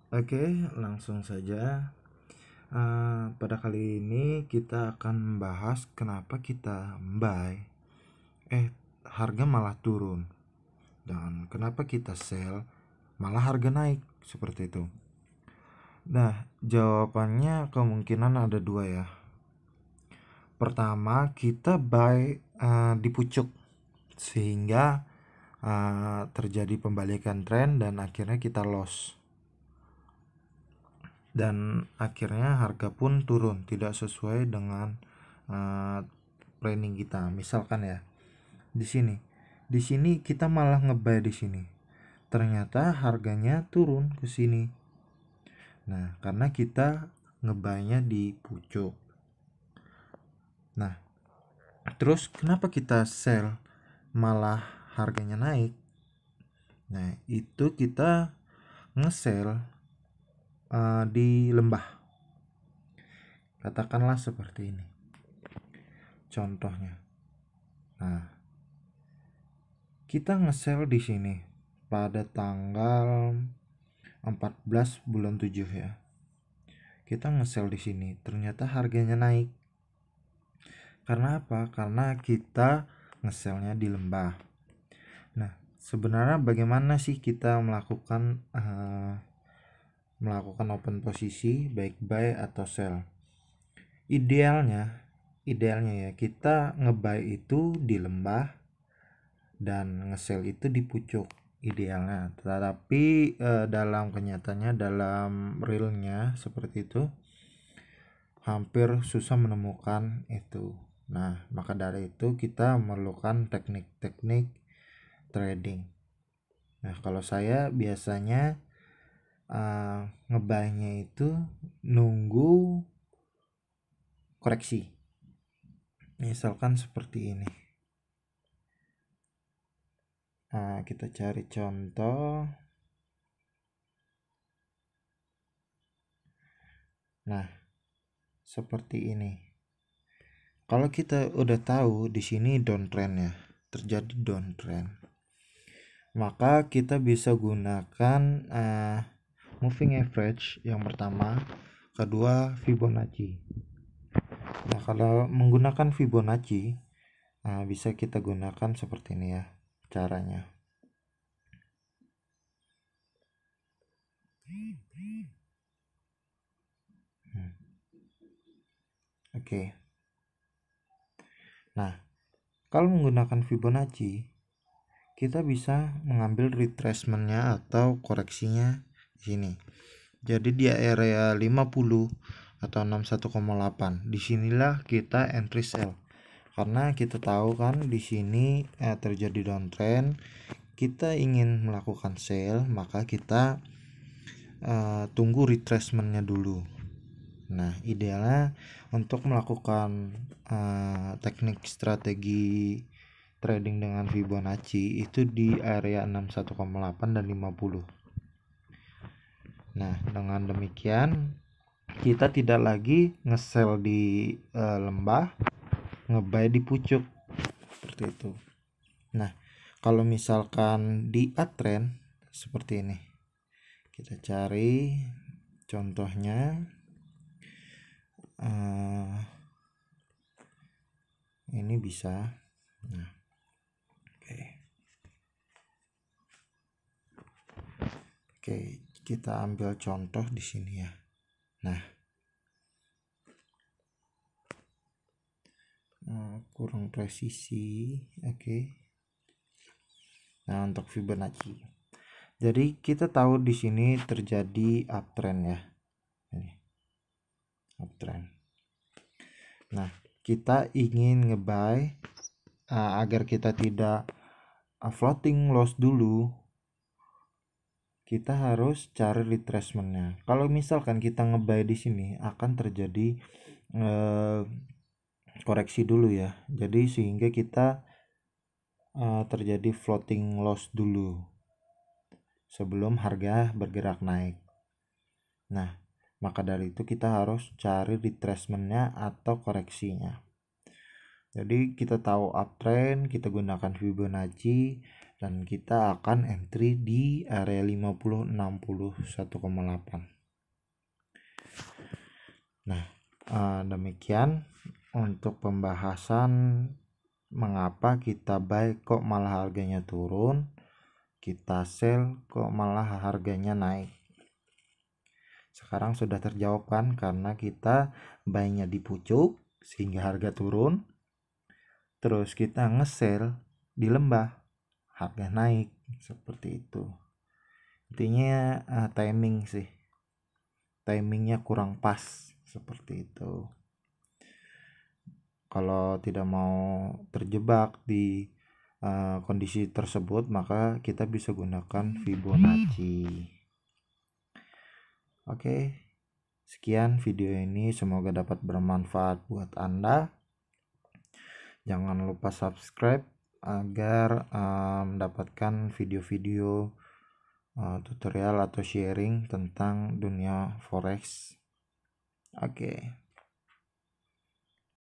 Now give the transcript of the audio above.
Oke, langsung saja. Pada kali ini kita akan membahas kenapa kita buy, harga malah turun, dan kenapa kita sell, malah harga naik seperti itu. Nah, jawabannya kemungkinan ada dua ya. Pertama, kita buy di pucuk sehingga terjadi pembalikan tren dan akhirnya kita loss. Dan akhirnya harga pun turun tidak sesuai dengan planning kita. Misalkan ya, di sini kita malah ngebuy di sini, ternyata harganya turun ke sini. Nah, karena kita ngebuynya di pucuk. Nah, terus kenapa kita sell malah harganya naik? Nah, itu kita nge-sell di lembah. Katakanlah seperti ini contohnya. Nah, kita nge-sell di sini pada tanggal 14 bulan 7 ya. Kita nge-sell di sini, ternyata harganya naik. Karena apa? Karena kita nge-sellnya di lembah. Nah, sebenarnya bagaimana sih kita melakukan open posisi, baik buy atau sell? Idealnya ya kita nge-buy itu di lembah dan nge-sell itu di pucuk idealnya. Tetapi dalam kenyataannya, dalam realnya seperti itu hampir susah menemukan itu. Nah, maka dari itu kita memerlukan teknik-teknik trading. Nah, kalau saya biasanya ngebuynya itu nunggu koreksi. Misalkan seperti ini. Nah, kita cari contoh. Nah, seperti ini. Kalau kita udah tahu di sini downtrend ya, terjadi downtrend, maka kita bisa gunakan moving average yang pertama, kedua Fibonacci. Nah, kalau menggunakan Fibonacci, bisa kita gunakan seperti ini ya caranya. Oke. Nah, kalau menggunakan Fibonacci, kita bisa mengambil retracementnya atau koreksinya di sini. Jadi di area 50 atau 61,8. Disinilah kita entry sell. Karena kita tahu kan di sini terjadi downtrend, kita ingin melakukan sell, maka kita tunggu retracementnya dulu. Nah, idealnya untuk melakukan teknik strategi trading dengan Fibonacci itu di area 61,8 dan 50. Nah, dengan demikian kita tidak lagi nge-sell di lembah, nge-buy di pucuk seperti itu. Nah, kalau misalkan di uptrend seperti ini, kita cari contohnya. Ini bisa. Nah, oke, kita ambil contoh di sini ya. Nah, kurang presisi. Oke. Nah, untuk Fibonacci. Jadi kita tahu di sini terjadi uptrend ya. Ini uptrend. Nah, kita ingin nge-buy agar kita tidak floating loss dulu. Kita harus cari retracementnya. Kalau misalkan kita nge-buy di sini akan terjadi koreksi dulu ya. Jadi sehingga kita terjadi floating loss dulu sebelum harga bergerak naik. Nah, maka dari itu kita harus cari retracementnya atau koreksinya. Jadi kita tahu uptrend, kita gunakan Fibonacci. dan kita akan entry di area 5061,8. Nah, demikian untuk pembahasan mengapa kita buy kok malah harganya turun, kita sell kok malah harganya naik. Sekarang sudah terjawab kan, karena kita buy-nya di pucuk sehingga harga turun, terus kita nge-sell di lembah harga naik, seperti itu. Intinya timing sih, timingnya kurang pas, seperti itu. Kalau tidak mau terjebak di kondisi tersebut, maka kita bisa gunakan Fibonacci. Oke, sekian video ini, semoga dapat bermanfaat buat Anda. Jangan lupa subscribe agar mendapatkan video-video tutorial atau sharing tentang dunia forex. Oke.